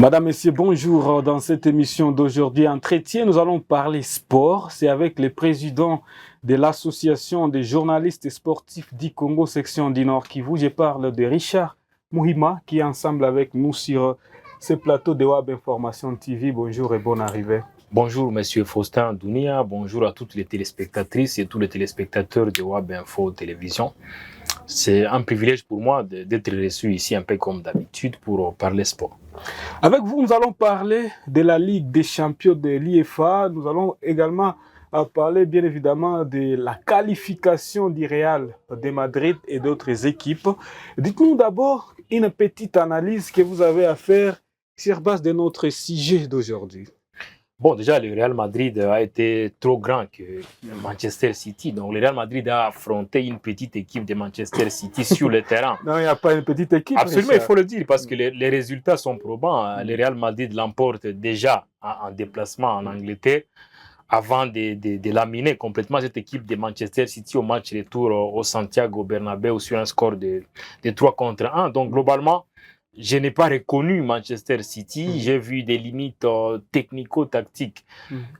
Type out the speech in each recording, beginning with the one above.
Madame, Messieurs, bonjour. Dans cette émission d'aujourd'hui, Entretien, nous allons parler sport. C'est avec le président de l'Association des journalistes sportifs du Congo, section du Nord Kivu. Je parle de Richard Mouhima, qui est ensemble avec nous sur ce plateau de Web Information TV. Bonjour et bonne arrivée. Bonjour, Monsieur Faustin Dounia. Bonjour à toutes les téléspectatrices et tous les téléspectateurs de Web Info Télévision. C'est un privilège pour moi d'être reçu ici, un peu comme d'habitude, pour parler sport. Avec vous, nous allons parler de la Ligue des champions de l'IFA. Nous allons également parler, bien évidemment, de la qualification du Real de Madrid et d'autres équipes. Dites-nous d'abord une petite analyse que vous avez à faire sur base de notre sujet d'aujourd'hui. Bon, déjà, le Real Madrid a été trop grand que Manchester City. Donc, le Real Madrid a affronté une petite équipe de Manchester City sur le terrain. Non, il n'y a pas une petite équipe. Absolument, Richard. Il faut le dire, parce que les résultats sont probants. Le Real Madrid l'emporte déjà en déplacement en Angleterre avant de laminer complètement cette équipe de Manchester City au match retour au Santiago Bernabéu sur un score de 3-1. Donc, globalement, je n'ai pas reconnu Manchester City. J'ai vu des limites technico-tactiques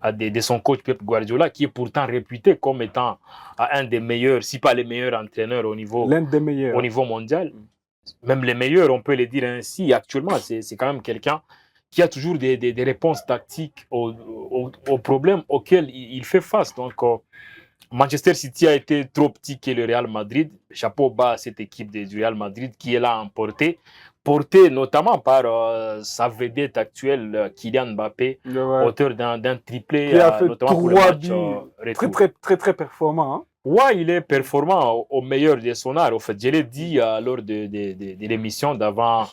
de son coach Pep Guardiola, qui est pourtant réputé comme étant un des meilleurs, si pas les meilleurs entraîneurs au niveau mondial. Même les meilleurs, on peut le dire ainsi. Actuellement, c'est quand même quelqu'un qui a toujours des réponses tactiques aux problèmes auxquels il fait face. Donc, Manchester City a été trop petit que le Real Madrid. Chapeau bas à cette équipe du Real Madrid qui est là emportée. Porté notamment par sa vedette actuelle, Kylian Mbappé, auteur d'un triplé, qui a fait notamment pour le match retour. Très performant. Hein? Ouais, il est performant au meilleur de son art. En fait, je l'ai dit lors de l'émission d'avant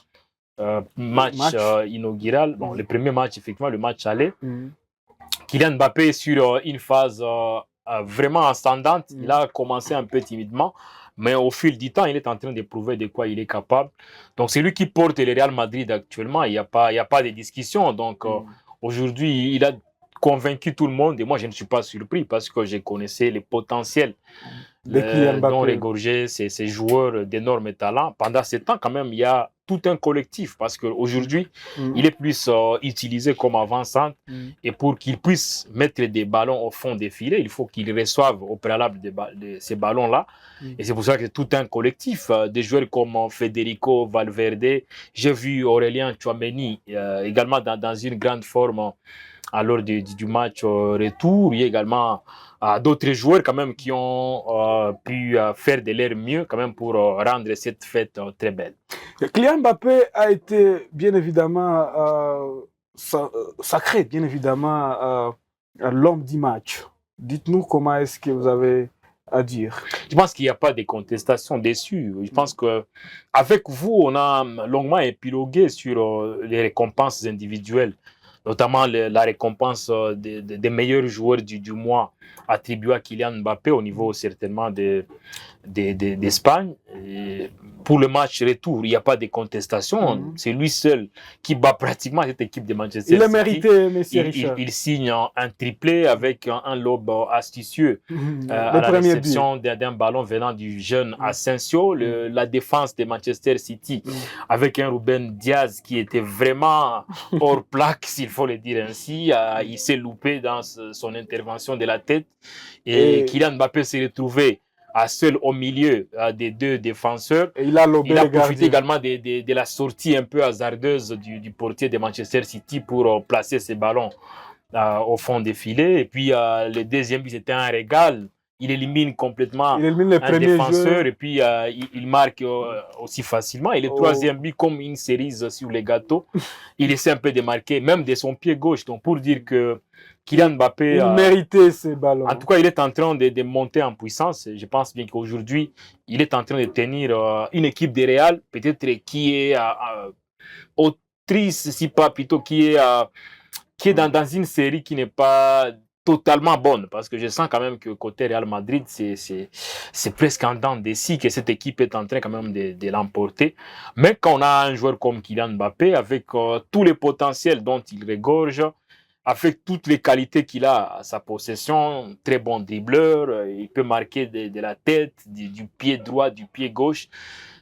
match inaugural. Bon, le premier match, effectivement, le match aller. Kylian Mbappé est sur une phase vraiment ascendante. Il a commencé un peu timidement. Mais au fil du temps, il est en train de prouver de quoi il est capable. Donc, c'est lui qui porte le Real Madrid actuellement. Il n'y a pas de discussion. Donc, aujourd'hui, il a convaincu tout le monde. Et moi, je ne suis pas surpris parce que je connaissais les potentiels dont regorgeaient ces joueurs d'énormes talents. Pendant ce temps, quand même, il y a tout un collectif parce qu'aujourd'hui, il est plus utilisé comme avant-centre. Et pour qu'il puisse mettre des ballons au fond des filets, il faut qu'il reçoive au préalable de ces ballons-là. Et c'est pour ça que c'est tout un collectif. Des joueurs comme Federico Valverde, j'ai vu Aurélien Tchouameni également dans une grande forme lors du match retour. Il y a également d'autres joueurs quand même qui ont pu faire de leur mieux quand même pour rendre cette fête très belle. Kylian Mbappé a été bien évidemment sacré, bien évidemment l'homme du match. Dites-nous comment est-ce que vous avez à dire. Je pense qu'il n'y a pas de contestation dessus. Je pense qu'avec vous, on a longuement épilogué sur les récompenses individuelles, notamment la récompense des meilleurs joueurs du mois attribuée à Kylian Mbappé au niveau certainement d'Espagne. Pour le match retour, il n'y a pas de contestation. C'est lui seul qui bat pratiquement cette équipe de Manchester City. Il a mérité, monsieur Richard. Il signe un triplé avec un lob astucieux à la réception d'un ballon venant du jeune Asensio. La défense de Manchester City avec un Ruben Diaz qui était vraiment hors plaque, s'il faut le dire ainsi. Il s'est loupé dans son intervention de la tête. Et Kylian Mbappé s'est retrouvé seul au milieu des deux défenseurs. Et il a profité également de la sortie un peu hasardeuse du portier de Manchester City pour placer ses ballons au fond des filets. Et puis le deuxième but, c'était un régal. Il élimine complètement un défenseur et puis il marque aussi facilement. Et le troisième but, comme une cerise sur les gâteaux, il essaie un peu de marquer, même de son pied gauche. Donc pour dire que Kylian Mbappé il méritait ces ballons. En tout cas, il est en train de monter en puissance. Je pense bien qu'aujourd'hui, il est en train de tenir une équipe de Real, peut-être qui est autrice, si pas plutôt qui est dans une série qui n'est pas totalement bonne. Parce que je sens quand même que côté Real Madrid, c'est presque en dents de scie que cette équipe est en train quand même de l'emporter. Mais quand on a un joueur comme Kylian Mbappé, avec tous les potentiels dont il regorge, avec toutes les qualités qu'il a à sa possession, très bon dribbleur, il peut marquer de la tête, du pied droit, du pied gauche.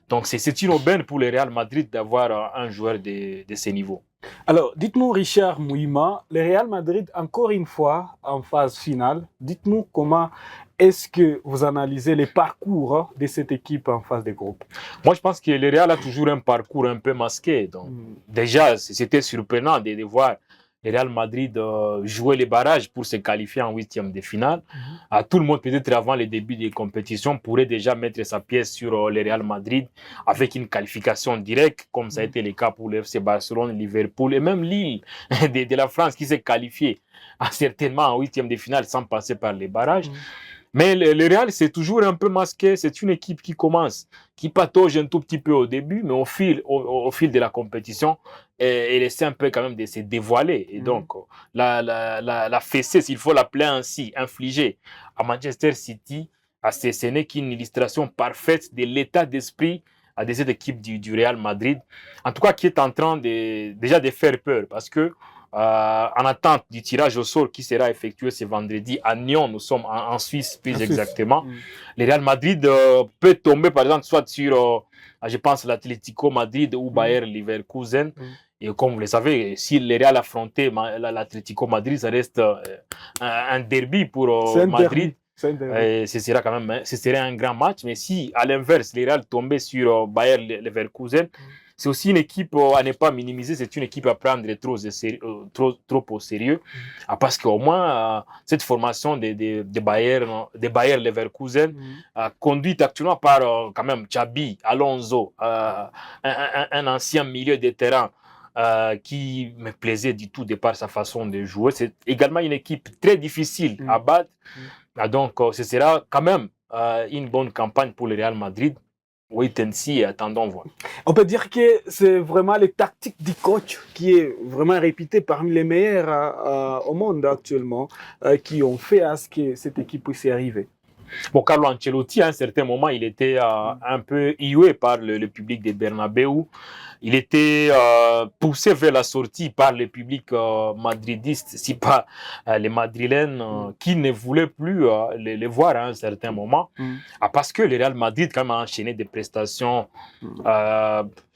Donc c'est une aubaine pour le Real Madrid d'avoir un joueur de ce niveau. Alors, dites-nous, Richard Mouima, le Real Madrid, encore une fois, en phase finale, dites-nous comment est-ce que vous analysez les parcours de cette équipe en phase de groupe? Moi, je pense que le Real a toujours un parcours un peu masqué. Donc, déjà, c'était surprenant de voir le Real Madrid jouer les barrages pour se qualifier en huitième de finale. Tout le monde, peut-être avant le début des compétitions, pourrait déjà mettre sa pièce sur le Real Madrid avec une qualification directe, comme ça a été le cas pour le FC Barcelone, Liverpool et même Lille de la France qui s'est qualifiée certainement en huitième de finale sans passer par les barrages. Mais le Real, c'est toujours un peu masqué. C'est une équipe qui commence, qui patauge un tout petit peu au début, mais au fil de la compétition, elle essaie un peu quand même de se dévoiler. Et donc, la fessée, s'il faut l'appeler ainsi, infligée à Manchester City, ce n'est qu'une illustration parfaite de l'état d'esprit de cette équipe du Real Madrid. En tout cas, qui est en train déjà de faire peur. Parce que en attente du tirage au sort qui sera effectué ce vendredi à Nyon, nous sommes en Suisse plus exactement. Le Real Madrid peut tomber par exemple soit sur, je pense, l'Atlético Madrid ou Bayer Leverkusen. Et comme vous le savez, si le Real affrontait l'Atlético Madrid, ça reste un derby pour Madrid. Ce sera quand même, ce serait un grand match. Mais si, à l'inverse, le Real tombait sur Bayer Leverkusen, c'est aussi une équipe à ne pas minimiser. C'est une équipe à prendre trop au sérieux. Parce qu'au moins, cette formation de Bayer Leverkusen, conduite actuellement par quand même Xabi Alonso, un ancien milieu de terrain, qui me plaisait du tout de par sa façon de jouer. C'est également une équipe très difficile à battre. Donc, ce sera quand même une bonne campagne pour le Real Madrid. Wait and see et attendons voir. On peut dire que c'est vraiment les tactiques du coach qui est vraiment réputé parmi les meilleurs au monde actuellement, qui ont fait à ce que cette équipe puisse y arriver. Bon, Carlo Ancelotti, à un certain moment, il était un peu hué par le public de Bernabeu. Il était poussé vers la sortie par le public madridiste, si pas les Madrilènes qui ne voulaient plus les voir à un certain moment. Parce que le Real Madrid, quand même, a enchaîné des prestations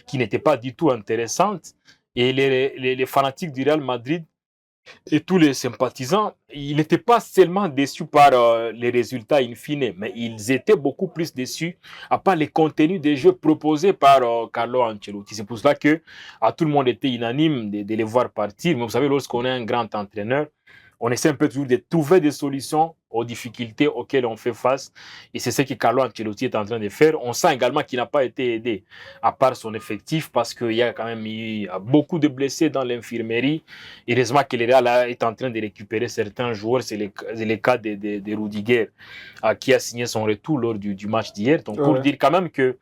qui n'étaient pas du tout intéressantes. Et les fanatiques du Real Madrid et tous les sympathisants, ils n'étaient pas seulement déçus par les résultats in fine, mais ils étaient beaucoup plus déçus par les contenus des jeux proposés par Carlo Ancelotti. C'est pour cela que tout le monde était unanime de les voir partir. Mais vous savez, lorsqu'on est un grand entraîneur, on essaie un peu toujours de trouver des solutions aux difficultés auxquelles on fait face. Et c'est ce que Carlo Ancelotti est en train de faire. On sent également qu'il n'a pas été aidé à part son effectif parce qu'il y a quand même eu beaucoup de blessés dans l'infirmerie. Heureusement que le Real est en train de récupérer certains joueurs. C'est le cas de Rudiger qui a signé son retour lors du match d'hier. Donc pour dire quand même que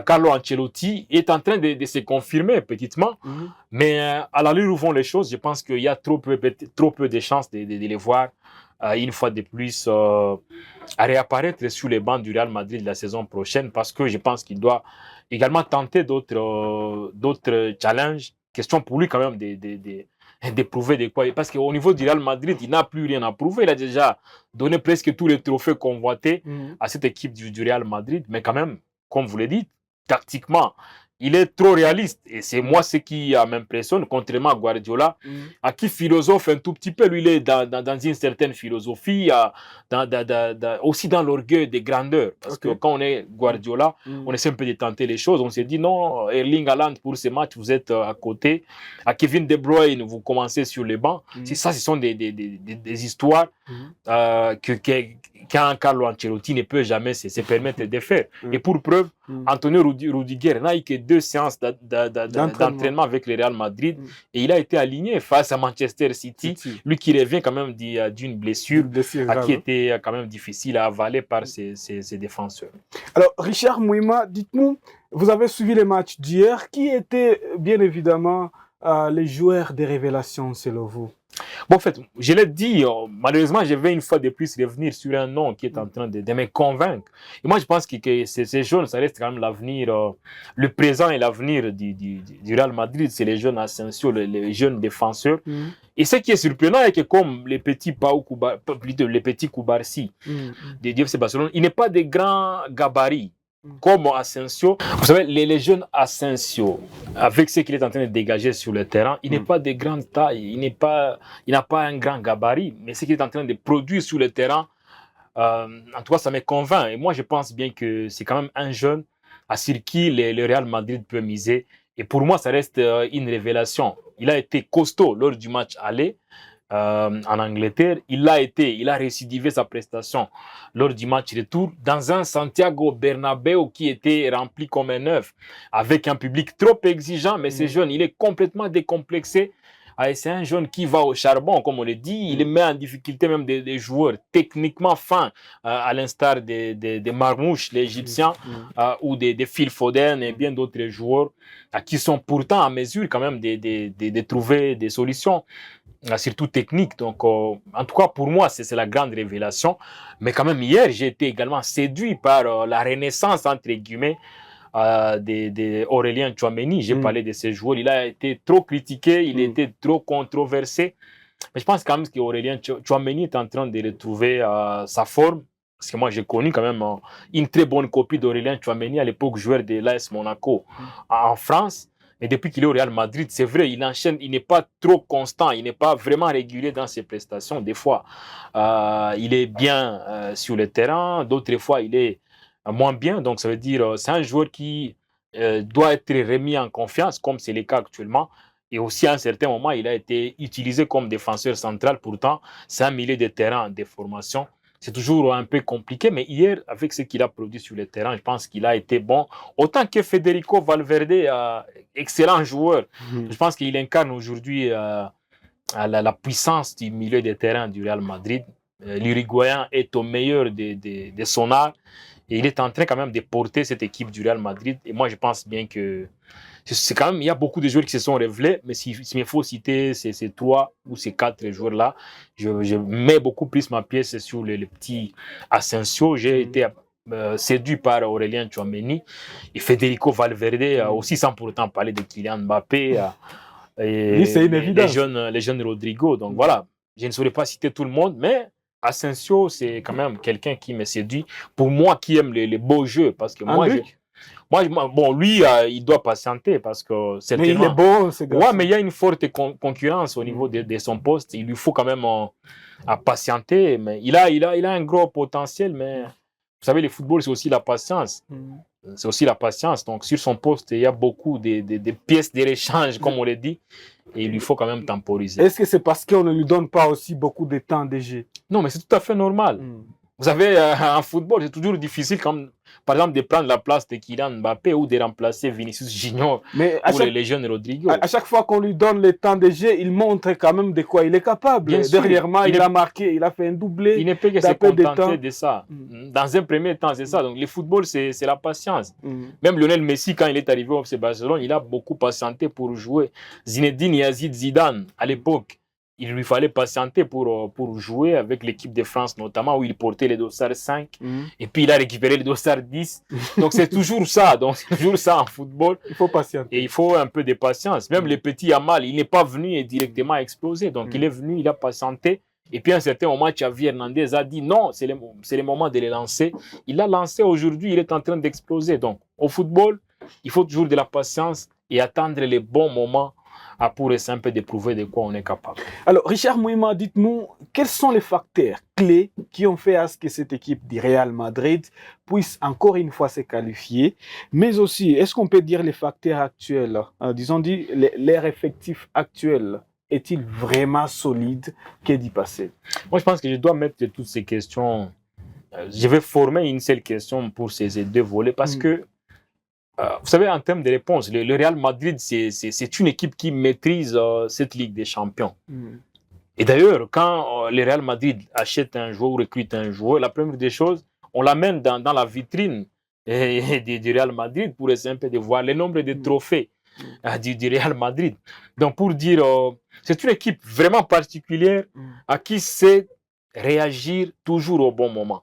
Carlo Ancelotti est en train de se confirmer petitement, mais à l'allure où vont les choses, je pense qu'il y a trop peu de chances de les voir une fois de plus à réapparaître sur les bancs du Real Madrid la saison prochaine, parce que je pense qu'il doit également tenter d'autres challenges. Question pour lui quand même de prouver de quoi. Parce qu'au niveau du Real Madrid, il n'a plus rien à prouver. Il a déjà donné presque tous les trophées convoités à cette équipe du Real Madrid, mais quand même, comme vous le dites, tactiquement, il est trop réaliste. Et c'est moi ce qui m'impressionne, contrairement à Guardiola, à qui philosophe un tout petit peu. Lui, il est dans une certaine philosophie, aussi dans l'orgueil des grandeurs. Parce que quand on est Guardiola, on essaie un peu de tenter les choses. On s'est dit, non, Erling Haaland, pour ce match, vous êtes à côté. À Kevin De Bruyne, vous commencez sur les bancs. Ça, ce sont des histoires qu'un Carlo Ancelotti ne peut jamais se permettre de faire. Et pour preuve, Antonio Rudiger n'a eu que 2 séances d'entraînement avec le Real Madrid et il a été aligné face à Manchester City, lui qui revient quand même d'une blessure qui était quand même difficile à avaler par ses défenseurs. Alors, Richard Mouima, dites-nous, vous avez suivi les matchs d'hier. Qui étaient bien évidemment les joueurs de révélation selon vous? Bon, en fait, je l'ai dit, malheureusement, je vais une fois de plus revenir sur un nom qui est en train de me convaincre. Et moi, je pense que ces jeunes, ça reste quand même l'avenir, le présent et l'avenir du Real Madrid. C'est les jeunes Asensio, les jeunes défenseurs. Et ce qui est surprenant est que comme les petits Koubarsi de FC Barcelone, il n'est pas de grands gabarits. comme Asensio. Vous savez, les jeunes Asensio, avec ce qu'il est en train de dégager sur le terrain, il n'est pas de grande taille, il n'a pas un grand gabarit, mais ce qu'il est en train de produire sur le terrain, en tout cas, ça me convainc. Et moi, je pense bien que c'est quand même un jeune sur qui le Real Madrid peut miser. Et pour moi, ça reste une révélation. Il a été costaud lors du match aller en Angleterre. Il a récidivé sa prestation lors du match retour dans un Santiago Bernabéu qui était rempli comme un œuf, avec un public trop exigeant. Mais ce jeune, il est complètement décomplexé. C'est un jeune qui va au charbon, comme on le dit. Il met en difficulté même des joueurs techniquement fins, à l'instar des Marmouches, les Égyptiens, ou des Phil Foden et bien d'autres joueurs qui sont pourtant en mesure quand même de trouver des solutions, surtout techniques. Donc, en tout cas, pour moi, c'est la grande révélation. Mais quand même, hier, j'ai été également séduit par la renaissance, entre guillemets, d'Aurélien Tchouaméni. J'ai parlé de ces joueurs. Il a été trop critiqué, il a été trop controversé. Mais je pense quand même qu'Aurélien Tchouaméni est en train de retrouver sa forme. Parce que moi, j'ai connu quand même une très bonne copie d'Aurélien Tchouaméni à l'époque, joueur de l'AS Monaco en France. Et depuis qu'il est au Real Madrid, c'est vrai, il enchaîne, il n'est pas trop constant, il n'est pas vraiment régulier dans ses prestations. Des fois, il est bien sur le terrain, d'autres fois, il est moins bien. Donc, ça veut dire c'est un joueur qui doit être remis en confiance, comme c'est le cas actuellement. Et aussi, à un certain moment, il a été utilisé comme défenseur central. Pourtant, c'est un milieu de terrain de formation. C'est toujours un peu compliqué, mais hier, avec ce qu'il a produit sur le terrain, je pense qu'il a été bon. Autant que Federico Valverde, excellent joueur. Je pense qu'il incarne aujourd'hui la puissance du milieu de terrain du Real Madrid. L'Uruguayen est au meilleur de son art. Et il est en train quand même de porter cette équipe du Real Madrid. Et moi, je pense bien que c'est quand même, il y a beaucoup de joueurs qui se sont révélés, mais s'il me faut citer ces 3 ou ces 4 joueurs-là, je mets beaucoup plus ma pièce sur les petits Asensio. J'ai été séduit par Aurélien Tchouaméni et Federico Valverde, aussi sans pour autant parler de Kylian Mbappé et les jeunes Rodrigo. Donc voilà, je ne saurais pas citer tout le monde, mais Asensio, c'est quand même quelqu'un qui me séduit. Pour moi qui aime les beaux jeux, parce que bon, lui, il doit patienter parce que certainement. Mais il est bon, ce gars. Ouais, mais il y a une forte concurrence au niveau de son poste. Il lui faut quand même patienter. Mais il a un gros potentiel, mais vous savez, le football, c'est aussi la patience. C'est aussi la patience. Donc, sur son poste, il y a beaucoup de pièces de réchange, comme on le dit. Et il lui faut quand même temporiser. Est-ce que c'est parce qu'on ne lui donne pas aussi beaucoup de temps de jeu? Non, mais c'est tout à fait normal. Vous savez, en football, c'est toujours difficile, comme par exemple, de prendre la place de Kylian Mbappé ou de remplacer Vinicius Junior ou les jeunes Rodrigo. À chaque fois qu'on lui donne le temps de jeu, il montre quand même de quoi il est capable. Bien Dernièrement, il a marqué, il a fait un doublé. Il ne peut que se contenter de ça. Dans un premier temps, c'est ça. Donc, le football, c'est la patience. Même Lionel Messi, quand il est arrivé au FC Barcelone, il a beaucoup patienté pour jouer. Zinedine Yazid Zidane, à l'époque, il lui fallait patienter pour jouer avec l'équipe de France, notamment où il portait les dossards 5. Et puis, il a récupéré les dossards 10. Donc, c'est toujours ça. Donc, c'est toujours ça en football. Il faut patienter. Et il faut un peu de patience. Même le petit Yamal, il n'est pas venu et directement exploser. Donc, il est venu, il a patienté. Et puis, à un certain moment, Xavi Hernandez a dit non, c'est le moment de les lancer. Il l'a lancé aujourd'hui, il est en train d'exploser. Donc, au football, il faut toujours de la patience et attendre les bons moments pour essayer un peu de prouver de quoi on est capable. Alors, Richard Mouima, dites-nous, quels sont les facteurs clés qui ont fait à ce que cette équipe du Real Madrid puisse encore une fois se qualifier, mais aussi, est-ce qu'on peut dire les facteurs actuels, disons dit, leur effectif actuel, est-il vraiment solide? Qu'est d'y passer? Moi, je pense que je dois mettre toutes ces questions, je vais former une seule question pour ces 2 volets, parce que vous savez, en termes de réponse, le Real Madrid, c'est une équipe qui maîtrise cette Ligue des Champions. Et d'ailleurs, quand le Real Madrid achète un joueur ou recrute un joueur, la première des choses, on l'amène dans la vitrine du Real Madrid pour essayer un peu de voir le nombre de trophées du Real Madrid. Donc, pour dire, c'est une équipe vraiment particulière à qui sait réagir toujours au bon moment.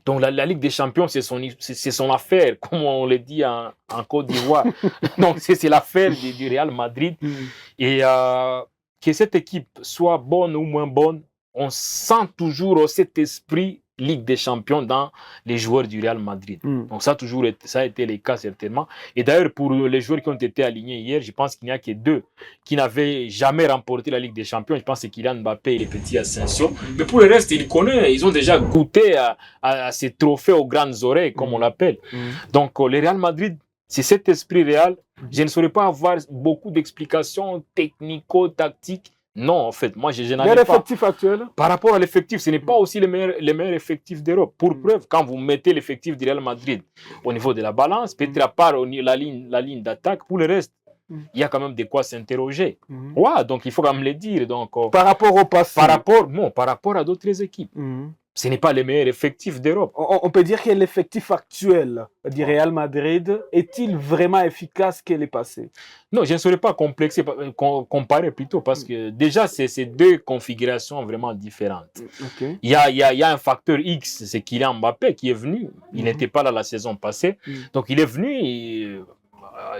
Donc la Ligue des Champions, c'est son affaire, comme on le dit en Côte d'Ivoire. Donc c'est l'affaire du Real Madrid. Et que cette équipe soit bonne ou moins bonne, on sent toujours cet esprit Ligue des Champions dans les joueurs du Real Madrid. Donc ça a été le cas certainement. Et d'ailleurs, pour les joueurs qui ont été alignés hier, je pense qu'il n'y a que 2 qui n'avaient jamais remporté la Ligue des Champions. Je pense que c'est Kylian Mbappé et le petit Asensio. Mais pour le reste, ils ont déjà goûté à ces trophées aux grandes oreilles, comme on l'appelle. Donc le Real Madrid, c'est cet esprit réel. Je ne saurais pas avoir beaucoup d'explications technico-tactiques. Non, en fait, moi, je n'en ai pas. L'effectif actuel? Par rapport à l'effectif, ce n'est pas aussi les meilleurs effectifs d'Europe. Pour preuve, quand vous mettez l'effectif du Real Madrid au niveau de la balance, peut-être à part la ligne d'attaque, pour le reste, il y a quand même de quoi s'interroger. Ouais, donc il faut quand même le dire. Donc, par rapport au passé? Par rapport à d'autres équipes. Ce n'est pas les meilleurs effectifs d'Europe. On peut dire que l'effectif actuel du Real Madrid est-il vraiment efficace que le passé? Non, je ne saurais pas comparer plutôt parce que déjà, c'est 2 configurations vraiment différentes. Il y a un facteur X, c'est Kylian Mbappé qui est venu. Il n'était pas là la saison passée. Donc, il est venu,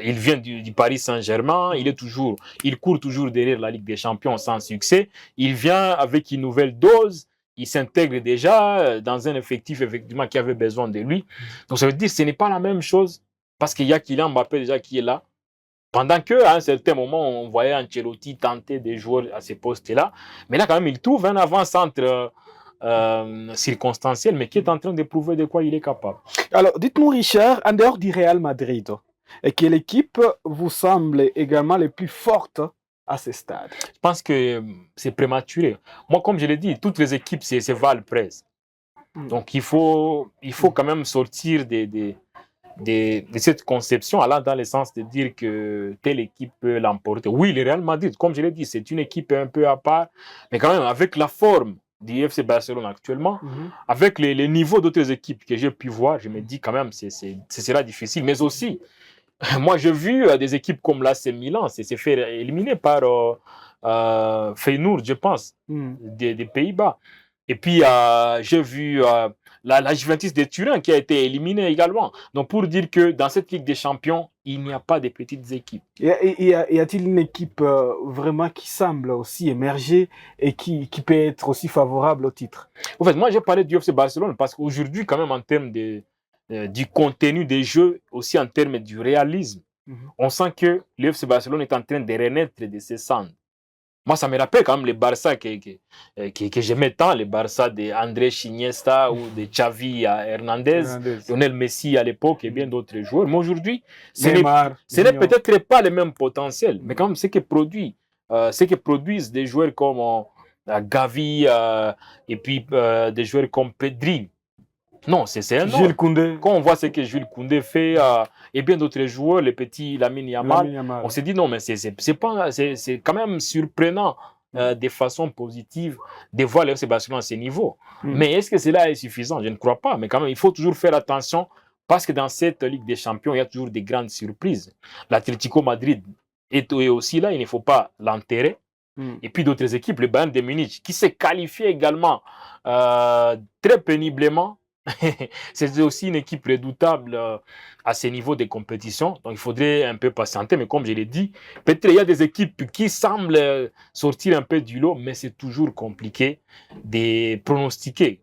il vient du Paris Saint-Germain, il court toujours derrière la Ligue des Champions sans succès. Il vient avec une nouvelle dose. Il s'intègre déjà dans un effectif effectivement qui avait besoin de lui. Donc ça veut dire que ce n'est pas la même chose parce qu'il y a Kylian Mbappé déjà qui est là. Pendant qu'à un certain moment, on voyait Ancelotti tenter des joueurs à ces postes-là. Mais là, quand même, il trouve un avant-centre circonstanciel, mais qui est en train de prouver de quoi il est capable. Alors, dites-nous, Richard, en dehors du Real Madrid, quelle équipe vous semble également les plus fortes à ce stade? Je pense que c'est prématuré. Moi, comme je l'ai dit, toutes les équipes, c'est Val-Presse. Donc, il faut quand même sortir de cette conception allant dans le sens de dire que telle équipe peut l'emporter. Oui, le Real Madrid, comme je l'ai dit, c'est une équipe un peu à part, mais quand même, avec la forme du FC Barcelone actuellement, avec les niveaux d'autres équipes que j'ai pu voir, je me dis quand même, ce sera difficile. Mais aussi, moi, j'ai vu des équipes comme l'AC Milan s'est fait éliminer par Feyenoord, je pense, des Pays-Bas. Et puis, j'ai vu la Juventus de Turin qui a été éliminée également. Donc, pour dire que dans cette Ligue des Champions, il n'y a pas de petites équipes. Y a-t-il une équipe vraiment qui semble aussi émerger et qui peut être aussi favorable au titre? En fait, moi, j'ai parlé du FC Barcelone parce qu'aujourd'hui, quand même, en termes du contenu des jeux, aussi en termes du réalisme, on sent que le FC Barcelone est en train de renaître de ses cendres. Moi, ça me rappelle quand même les Barça que j'aimais tant, les Barça d'André Iniesta ou de Xavi à Hernandez, Lionel Messi à l'époque et bien d'autres joueurs. Mais aujourd'hui, ce n'est peut-être pas le même potentiel, mais quand même ce que produisent des joueurs comme Gavi et puis des joueurs comme Pedri. Non, c'est un Jules Koundé. Quand on voit ce que Jules Koundé fait et bien d'autres joueurs, les petits Lamine Yamal, on s'est dit non, mais c'est quand même surprenant de façon positive de voir le FC Barcelone à ce niveau. Mais est-ce que cela est suffisant? Je ne crois pas. Mais quand même, il faut toujours faire attention parce que dans cette Ligue des Champions, il y a toujours des grandes surprises. L'Atlético Madrid est aussi là, il ne faut pas l'enterrer. Et puis d'autres équipes, le Bayern de Munich, qui s'est qualifié également très péniblement. C'est aussi une équipe redoutable à ce niveau des compétitions. Donc, il faudrait un peu patienter. Mais comme je l'ai dit, peut-être il y a des équipes qui semblent sortir un peu du lot, mais c'est toujours compliqué de pronostiquer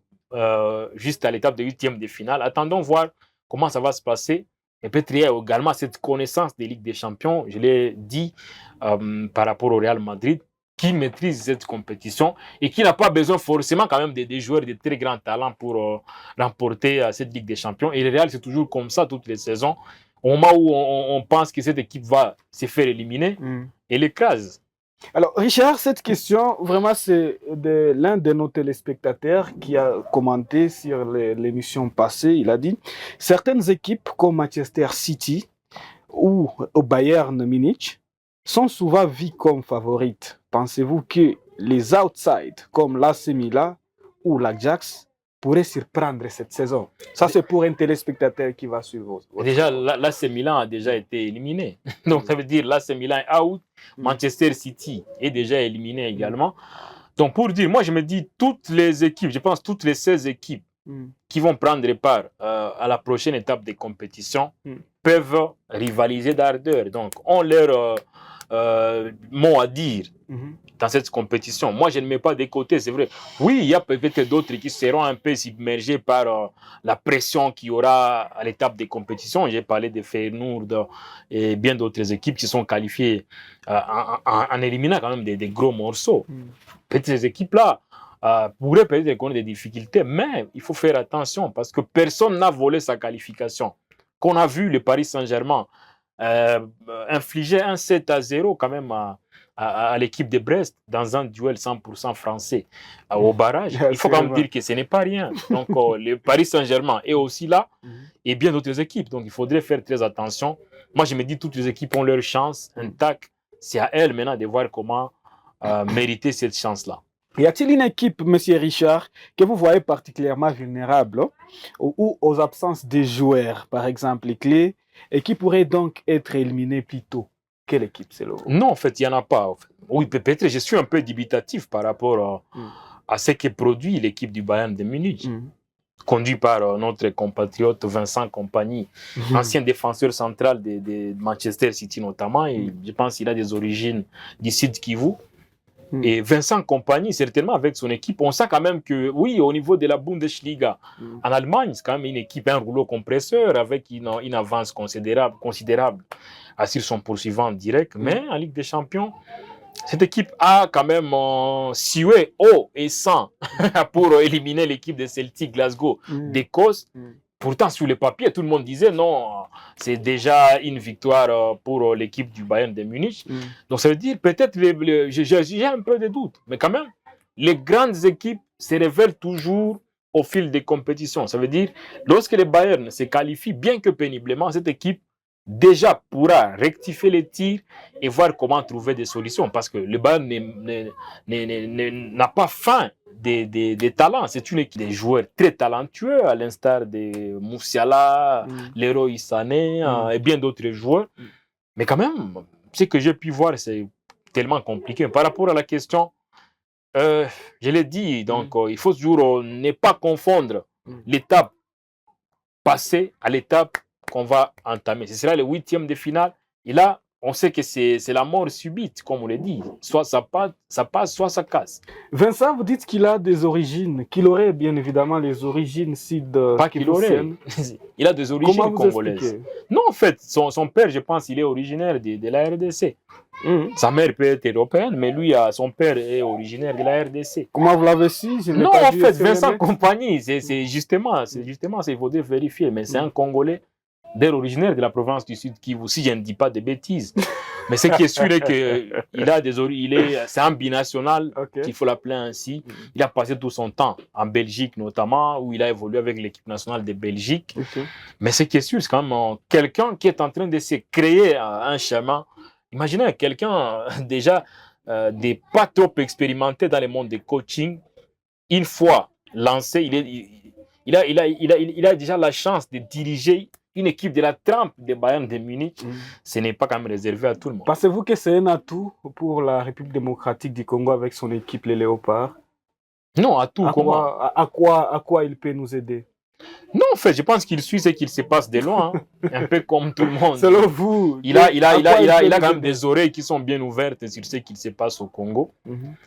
juste à l'étape de 8e de finale. Attendons voir comment ça va se passer. Et peut-être il y a également cette connaissance des Ligues des Champions, je l'ai dit, par rapport au Real Madrid, qui maîtrise cette compétition et qui n'a pas besoin forcément quand même des joueurs de très grand talent pour remporter cette Ligue des Champions. Et le Real, c'est toujours comme ça toutes les saisons. Au moment où on pense que cette équipe va se faire éliminer, elle écrase. Alors, Richard, cette question, vraiment, c'est de l'un de nos téléspectateurs qui a commenté sur l'émission passée. Il a dit « Certaines équipes comme Manchester City ou au Bayern Munich sont souvent vues comme favorites. Pensez-vous que les outsides comme l'AC Milan ou l'Ajax pourraient surprendre cette saison? » Ça, c'est pour un téléspectateur qui va suivre. Déjà, l'AC Milan a déjà été éliminé. Donc, ça veut dire l'AC Milan est out. Manchester City est déjà éliminé également. Donc, pour dire, moi, je me dis, toutes les équipes, je pense toutes les 16 équipes qui vont prendre part à la prochaine étape des compétitions peuvent rivaliser d'ardeur. Donc, ont leur mot à dire dans cette compétition. Moi, je ne mets pas de côté, c'est vrai. Oui, il y a peut-être d'autres qui seront un peu submergés par la pression qu'il y aura à l'étape des compétitions. J'ai parlé de Feyenoord et bien d'autres équipes qui sont qualifiées en éliminant quand même des gros morceaux. Peut-être ces équipes-là pourraient peut-être connaître des difficultés, mais il faut faire attention parce que personne n'a volé sa qualification. Qu'on a vu le Paris Saint-Germain infliger un 7-0 quand même à l'équipe de Brest dans un duel 100% français au barrage. Il faut quand même dire que ce n'est pas rien. Donc le Paris Saint-Germain est aussi là et bien d'autres équipes. Donc il faudrait faire très attention. Moi je me dis toutes les équipes ont leur chance intacte. C'est à elles maintenant de voir comment mériter cette chance-là. Y a-t-il une équipe, Monsieur Richard, que vous voyez particulièrement vulnérable ou aux absences des joueurs, par exemple, les clés, et qui pourrait donc être éliminée plus tôt? Quelle équipe, c'est le... Non, en fait, il n'y en a pas. Oui, peut-être je suis un peu dubitatif par rapport à ce que produit l'équipe du Bayern de Munich, conduit par notre compatriote Vincent Kompany, ancien défenseur central de Manchester City notamment, et je pense qu'il a des origines du Sud Kivu. Et Vincent Kompany, certainement avec son équipe, on sent quand même que, oui, au niveau de la Bundesliga, en Allemagne, c'est quand même une équipe, un rouleau compresseur avec une avance considérable sur son poursuivant direct. Mais en Ligue des Champions, cette équipe a quand même sué haut et sang pour éliminer l'équipe de Celtic Glasgow d'Écosse. Pourtant, sur le papier, tout le monde disait non, c'est déjà une victoire pour l'équipe du Bayern de Munich. Donc, ça veut dire peut-être, j'ai un peu de doute, mais quand même, les grandes équipes se révèlent toujours au fil des compétitions. Ça veut dire, lorsque le Bayern se qualifie, bien que péniblement, cette équipe déjà pourra rectifier les tirs et voir comment trouver des solutions. Parce que le Bayern n'a pas faim des talents. C'est une équipe de joueurs très talentueux, à l'instar de Moussiala, Leroy Sané et bien d'autres joueurs. Mais quand même, ce que j'ai pu voir, c'est tellement compliqué. Par rapport à la question, je l'ai dit, donc il faut toujours ne pas confondre l'étape passée à l'étape qu'on va entamer. Ce sera le 8e de finale. Et là, on sait que c'est la mort subite, comme on le dit. Soit ça passe, soit ça casse. Vincent, vous dites qu'il a des origines, qu'il aurait bien évidemment les origines Pas qu'il aurait. Il a des origines congolaises. Non, en fait, son père, je pense, il est originaire de la RDC. Sa mère peut être européenne, mais lui, son père est originaire de la RDC. Comment vous l'avez su? Non, en fait, Vincent Kompany, c'est justement, il faudrait vérifier, mais c'est un Congolais originaire de la province du Sud Kivu, si je ne dis pas de bêtises. Mais ce qui est sûr est que c'est un binational, qu'il faut l'appeler ainsi. Il a passé tout son temps en Belgique notamment, où il a évolué avec l'équipe nationale de Belgique. Mais ce qui est sûr, c'est quand même quelqu'un qui est en train de se créer un chemin. Imaginez quelqu'un déjà pas trop expérimenté dans le monde du coaching. Une fois lancé, il a déjà la chance de diriger une équipe de la trempe de Bayern de Munich. Ce n'est pas quand même réservé à tout le monde. Pensez-vous que c'est un atout pour la République démocratique du Congo avec son équipe, les Léopards? Non, atout, comment? À quoi il peut nous aider? Non, en fait, je pense qu'il suit ce qu'il se passe de loin, un peu comme tout le monde. Selon vous, il a quand même des oreilles qui sont bien ouvertes sur ce qu'il se passe au Congo.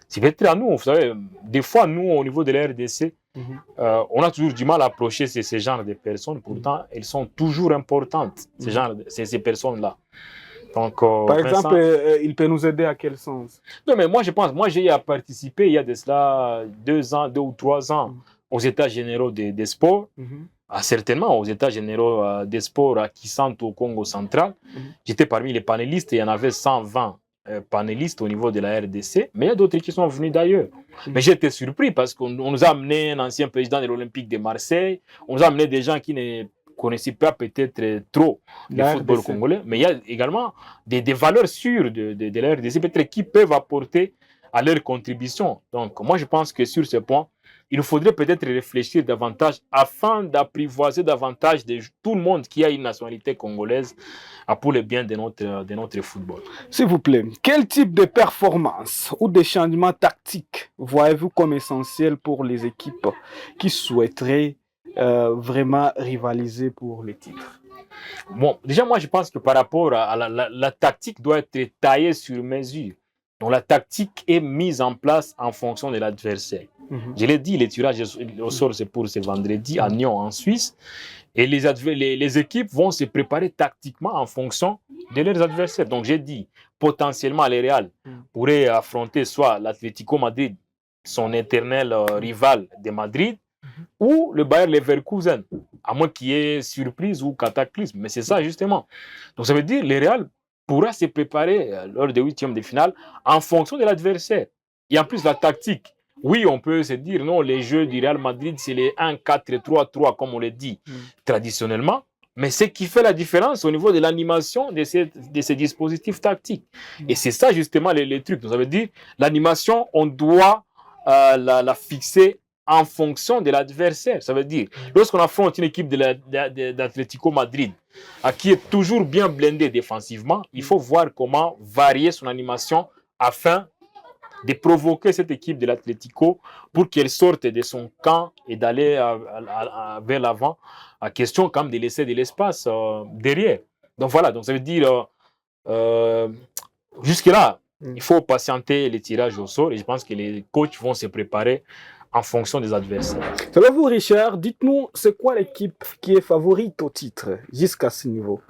C'est peut-être à nous, vous savez, des fois, nous, au niveau de la RDC, on a toujours du mal à approcher ces genres de personnes. Pourtant, elles sont toujours importantes, ces personnes-là. Donc, par exemple, il peut nous aider à quel sens? Non, mais moi, je pense, j'ai participé il y a de cela 2 ou 3 ans aux États généraux des sports, certainement aux États généraux des sports à Kisantu au Congo central. J'étais parmi les panélistes et il y en avait 120 panélistes au niveau de la RDC, mais il y a d'autres qui sont venus d'ailleurs. Mais j'étais surpris parce qu'on nous a amené un ancien président de l'Olympique de Marseille, on nous a amené des gens qui ne connaissaient pas peut-être trop le football congolais, mais il y a également des valeurs sûres de la RDC, peut-être qui peuvent apporter à leur contribution. Donc moi je pense que sur ce point, il faudrait peut-être réfléchir davantage afin d'apprivoiser davantage tout le monde qui a une nationalité congolaise pour le bien de notre football. S'il vous plaît, quel type de performance ou de changement tactique voyez-vous comme essentiel pour les équipes qui souhaiteraient vraiment rivaliser pour les titres? Bon, déjà moi je pense que par rapport à la tactique doit être taillée sur mesure. Donc la tactique est mise en place en fonction de l'adversaire. Je l'ai dit, les tirages au sort, c'est pour ce vendredi à Nyon, en Suisse. Et les équipes vont se préparer tactiquement en fonction de leurs adversaires. Donc j'ai dit, potentiellement, les Real pourraient affronter soit l'Atlético Madrid, son éternel rival de Madrid, ou le Bayer Leverkusen, à moins qu'il y ait surprise ou cataclysme. Mais c'est ça, justement. Donc ça veut dire que le Real pourra se préparer lors des huitièmes de finale en fonction de l'adversaire. Et en plus, la tactique. Oui, on peut se dire, non, les jeux du Real Madrid, c'est les 1-4-3-3, comme on le dit traditionnellement. Mais ce qui fait la différence au niveau de l'animation de ces dispositifs tactiques. Et c'est ça, justement, les trucs. Donc, ça veut dire, l'animation, on doit la fixer en fonction de l'adversaire. Ça veut dire, lorsqu'on affronte une équipe d'Atlético Madrid, qui est toujours bien blindée défensivement, il faut voir comment varier son animation afin de provoquer cette équipe de l'Atlético pour qu'elle sorte de son camp et d'aller vers l'avant. À question quand même de laisser de l'espace derrière. Donc voilà, donc ça veut dire jusque-là, il faut patienter les tirages au sort et je pense que les coachs vont se préparer en fonction des adversaires. Selon vous, Richard, dites-nous, c'est quoi l'équipe qui est favorite au titre jusqu'à ce niveau?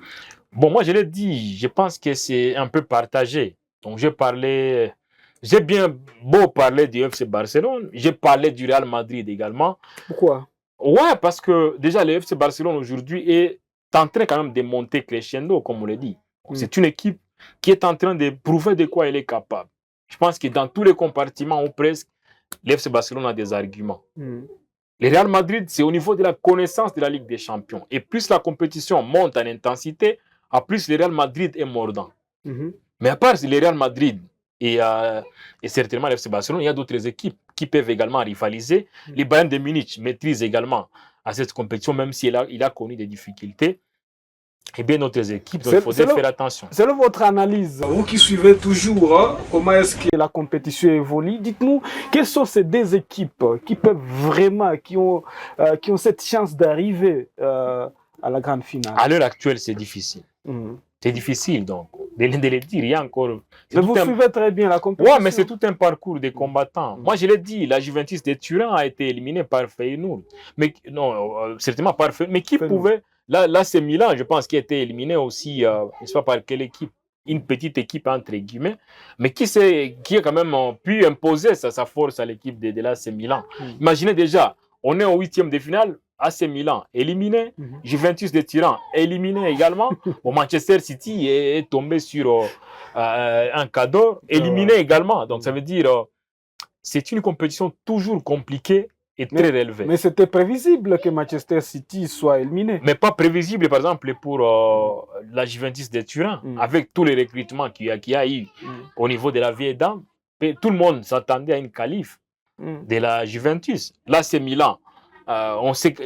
Bon, moi je l'ai dit, je pense que c'est un peu partagé. Donc j'ai bien beau parler du FC Barcelone, j'ai parlé du Real Madrid également. Pourquoi? Ouais, parce que déjà le FC Barcelone aujourd'hui est en train quand même de monter crescendo, comme on le dit. C'est une équipe qui est en train de prouver de quoi elle est capable. Je pense que dans tous les compartiments ou presque, le FC Barcelone a des arguments. Le Real Madrid, c'est au niveau de la connaissance de la Ligue des Champions. Et plus la compétition monte en intensité, plus le Real Madrid est mordant. Mais à part le Real Madrid et certainement le FC Barcelone, il y a d'autres équipes qui peuvent également rivaliser. Les Bayern de Munich maîtrisent également à cette compétition, même s'il a connu des difficultés. Et bien d'autres équipes, donc il faudrait faire attention. Selon votre analyse, vous qui suivez toujours comment est-ce que la compétition évolue, dites-nous, quelles sont ces deux équipes qui peuvent vraiment, qui ont cette chance d'arriver à la grande finale? À l'heure actuelle, c'est difficile. C'est difficile, donc, de le dire, il y a encore... Mais vous suivez très bien la compétition. Oui, mais c'est tout un parcours des combattants. Moi, je l'ai dit, la Juventus de Turin a été éliminée par Feyenoord. Mais, non, certainement par Feyenoord. Mais qui pouvait... Là, c'est Milan, je pense, qui a été éliminé aussi, je ne sais pas par quelle équipe, une petite équipe, entre guillemets, mais qui a quand même pu imposer sa force à l'équipe de l'AC Milan. Imaginez déjà, on est au huitième de finale, AC Milan éliminé, Juventus de Turin éliminé également. Bon, Manchester City est tombé sur un cadeau, éliminé également. Donc ça veut dire c'est une compétition toujours compliquée et très relevée. Mais c'était prévisible que Manchester City soit éliminé. Mais pas prévisible, par exemple, pour la Juventus de Turin, avec tous les recrutements qu'il y a eu au niveau de la vieille dame. Tout le monde s'attendait à une qualif de la Juventus. Là, c'est Milan. On sait que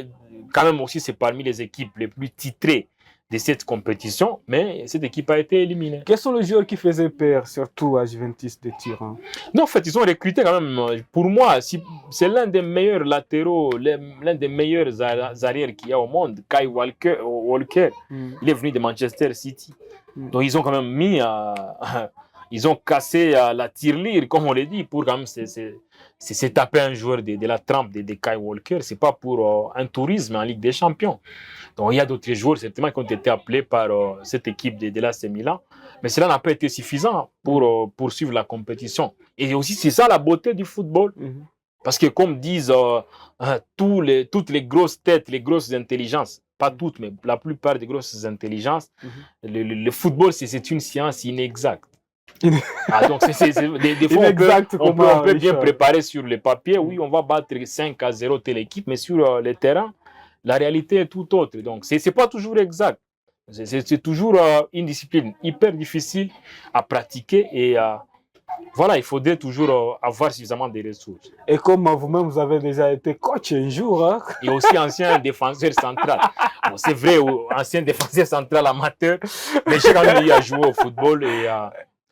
quand même aussi c'est parmi les équipes les plus titrées de cette compétition, mais cette équipe a été éliminée. Quels sont les joueurs qui faisaient peur, surtout à Juventus de Turin? Non, en fait, ils ont recruté quand même, pour moi, c'est l'un des meilleurs latéraux, l'un des meilleurs arrières qu'il y a au monde, Kyle Walker. Il est venu de Manchester City. Donc ils ont quand même mis, ils ont cassé la tirelire, comme on le dit, pour quand même c'est taper un joueur de la trempe de Kyle Walker. C'est pas pour un tourisme en Ligue des Champions. Donc il y a d'autres joueurs certainement qui ont été appelés par cette équipe de l'AC Milan, mais cela n'a pas été suffisant pour poursuivre la compétition. Et aussi c'est ça la beauté du football, parce que comme disent toutes les grosses têtes, les grosses intelligences, pas toutes, mais la plupart des grosses intelligences, le football c'est une science inexacte. Donc des fois on peut bien préparer sur le papier, oui on va battre 5-0 telle équipe, mais sur le terrain la réalité est tout autre. Donc c'est pas toujours exact, c'est toujours une discipline hyper difficile à pratiquer et voilà, il faudrait toujours avoir suffisamment de ressources. Et comme vous-même vous avez déjà été coach un jour, hein? Et aussi ancien défenseur central. Bon, c'est vrai, ancien défenseur central amateur, mais j'ai quand même eu à jouer au football et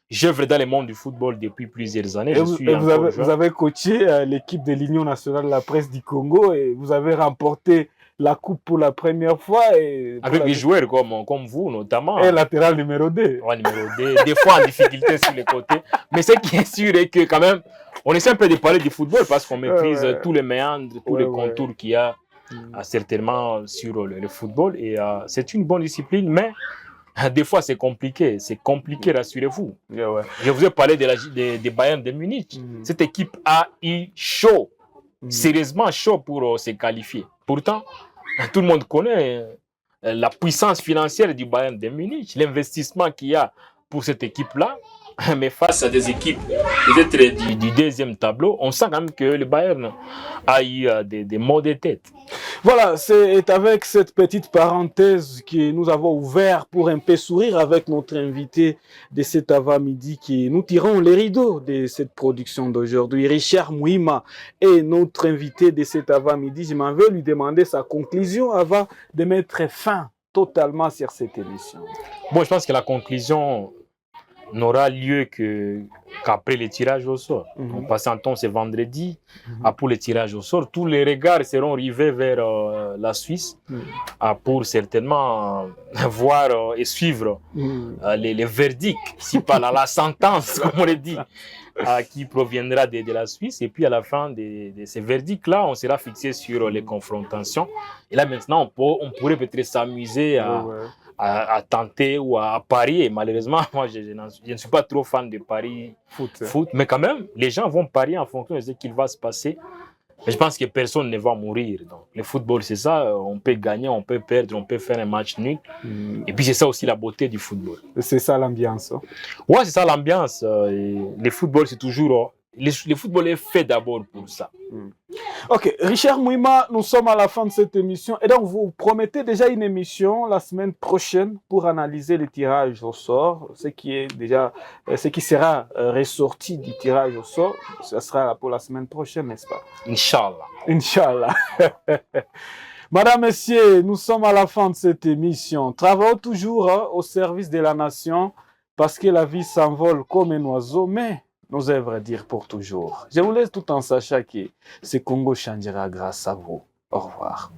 j'œuvre dans le monde du football depuis plusieurs années. Vous avez coaché l'équipe de l'Union nationale de la presse du Congo et vous avez remporté la coupe pour la première fois. Et avec des joueurs comme vous, notamment. Et latéral numéro 2. Ouais, numéro 2, des fois en difficulté sur les côtés. Mais ce qui est sûr est que quand même, on essaie un peu de parler du football parce qu'on maîtrise tous les méandres, tous les contours qu'il y a certainement sur le football. Et c'est une bonne discipline, mais des fois c'est compliqué. C'est compliqué, rassurez-vous. Je vous ai parlé des Bayern de Munich. Cette équipe a eu chaud, sérieusement chaud pour se qualifier. Pourtant, tout le monde connaît la puissance financière du Bayern de Munich, l'investissement qu'il y a pour cette équipe-là. Mais face à des équipes peut-être du deuxième tableau, on sent quand même que le Bayern a eu des maux de tête. Voilà, c'est avec cette petite parenthèse que nous avons ouvert pour un peu sourire avec notre invité de cet avant-midi qui nous tirons les rideaux de cette production d'aujourd'hui. Richard Mouima est notre invité de cet avant-midi. Je m'en vais lui demander sa conclusion avant de mettre fin totalement sur cette émission. Bon, je pense que la conclusion n'aura lieu qu'après le tirage au sort. En passant temps, c'est vendredi, pour le tirage au sort. Tous les regards seront rivés vers la Suisse pour certainement voir et suivre les verdicts, si pas la sentence, comme on le dit, qui proviendra de la Suisse. Et puis à la fin de ces verdicts-là, on sera fixé sur les confrontations. Et là maintenant, on pourrait peut-être s'amuser à tenter ou à parier. Malheureusement, moi, je ne suis pas trop fan de paris foot. Mais quand même, les gens vont parier en fonction de ce qu'il va se passer. Mais je pense que personne ne va mourir. Donc, le football, c'est ça. On peut gagner, on peut perdre, on peut faire un match nul. Et puis, c'est ça aussi la beauté du football. C'est ça l'ambiance. Ouais, c'est ça l'ambiance. Le football, c'est toujours... Le football est fait d'abord pour ça. Ok, Richard Mouima, nous sommes à la fin de cette émission. Et donc, vous promettez déjà une émission la semaine prochaine pour analyser le tirage au sort. Ce qui sera ressorti du tirage au sort, ce sera pour la semaine prochaine, n'est-ce pas? Inch'Allah. Inch'Allah. Madame, Messieurs, nous sommes à la fin de cette émission. Travaillons toujours au service de la nation parce que la vie s'envole comme un oiseau, mais nos œuvres dire pour toujours. Je vous laisse tout en sachant que ce Congo changera grâce à vous. Au revoir.